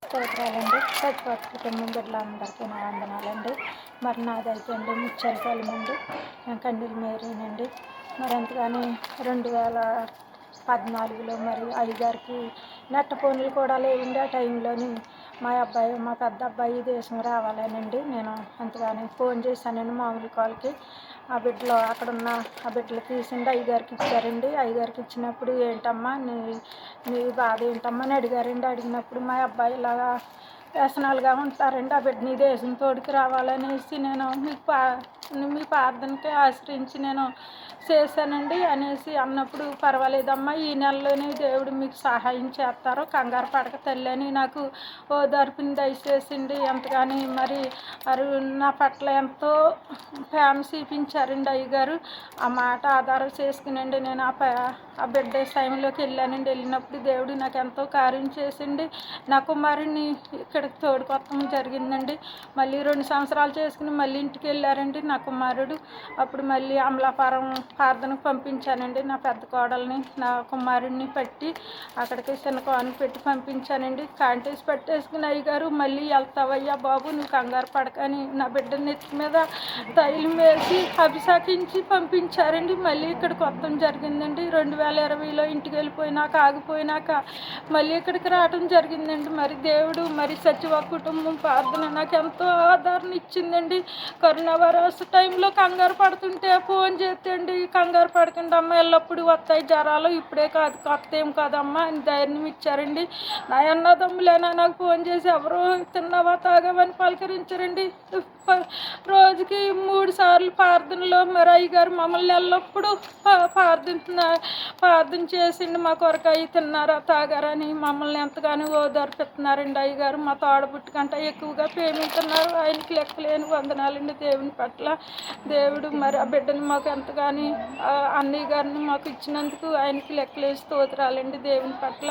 స్తోత్రాలండి. చచ్చిపోత కుటుంబం బిడ్డలందరికీ నా వందనాలండి. మరి నాదైతే అండి ముత్యాలపాలెం అండి, కండిల్ మేరీనండి. మరి ఎంతగాని 2014లో మరి అయ్యగారికి నెట్ట ఫోన్లు కూడా లేవండి. ఆ టైంలోని మా పెద్ద అబ్బాయి దేశం రావాలనండి నేను ఎంతగానో ఫోన్ చేశానండి మామూలు కాల్కి. ఆ బిడ్డలు అక్కడున్న ఆ బిడ్డలు తీసిండి అయ్యగారికి ఇచ్చారండి. అయ్యగారికి ఇచ్చినప్పుడు ఏంటమ్మా నీ బాధ ఏంటమ్మా అని అడిగారండి. అడిగినప్పుడు మా అబ్బాయి ఇలాగా వ్యసనాలుగా ఉంటారండి, ఆ బిడ్డ నీ దేశం తోడికి రావాలనేసి నేను మీ ప్రార్థనకి ఆశ్రయించి నేను చేశానండి అనేసి అన్నప్పుడు, పర్వాలేదమ్మా ఈ నెలలోనే దేవుడు మీకు సహాయం చేస్తారు, కంగారు పడక తల్లి అని నాకు ఓదార్పుని దయచేసిండి. ఎంతగాని మరి నా పట్ల ఎంతో ప్రేమ చూపించారండి అయ్యగారు. ఆ మాట ఆధారం చేసుకునండి నేను ఆ బిడ్డ సమయంలోకి వెళ్ళానండి. వెళ్ళినప్పుడు దేవుడు నాకు ఎంతో కార్యం చేసిండి. నా కుమారుడిని ఇక్కడికి తోడుకొత్తడం జరిగిందండి. మళ్ళీ 2 సంవత్సరాలు చేసుకుని మళ్ళీ ఇంటికి వెళ్ళారండి నా కుమారుడు. అప్పుడు మళ్ళీ అమలాపురం ప్రార్థనకు పంపించానండి. నా పెద్ద కోడల్ని నా కుమారుడిని పెట్టి అక్కడికి చిన్న కాను పెట్టి పంపించానండి. కాంటేసి పెట్టేసుకుని అయ్యగారు మళ్ళీ వెళ్తావయ్యా బాబు నువ్వు కంగారు పడకని నా బిడ్డ నెత్తి మీద తైలం వేసి అభిషేకించి పంపించారండి. మళ్ళీ ఇక్కడికి వస్తాం జరిగిందండి. 2020లో ఇంటికి వెళ్ళిపోయినాక ఆగిపోయినాక మళ్ళీ ఇక్కడికి రావడం జరిగిందండి. మరి దేవుడు మరి సచివ కుటుంబం ప్రార్థన నాకు ఎంతో ఆదరణ ఇచ్చిందండి. కరోనా వైరస్ టైంలో కంగారు పడుతుంటే ఫోన్ చేస్తే కంగారు పడకండి అమ్మ, ఎల్లప్పుడు వస్తాయి జ్వరాలు, ఇప్పుడే కాదు కొత్త ఏం కాదమ్మా అని ధైర్యం ఇచ్చారండి. నా అన్నదమ్ములేనా నాకు ఫోన్ చేసి ఎవరో తిన్నావా తాగావని పలకరించారండి. రోజుకి 3 సార్లు ప్రార్థనలో మరి అయ్యగారు మమ్మల్ని ఎల్లప్పుడూ ప్రార్థన చేసిండి. మా కొరకు అయ్యి తిన్నారా తాగారని మమ్మల్ని ఎంతగానో ఓదార్పిస్తున్నారండి అయ్యగారు. మా తోడబుట్టు కంటే ఎక్కువగా ప్రేమిస్తున్నారు. ఆయనకి లెక్కలేని వందనాలండి దేవుని పట్ల. దేవుడు మరి ఆ బిడ్డని మాకు ఎంతగాని అన్నయ్య గారిని మాకు ఇచ్చినందుకు ఆయనకి లెక్కలేని స్తోత్రాలండి దేవుని పట్ల.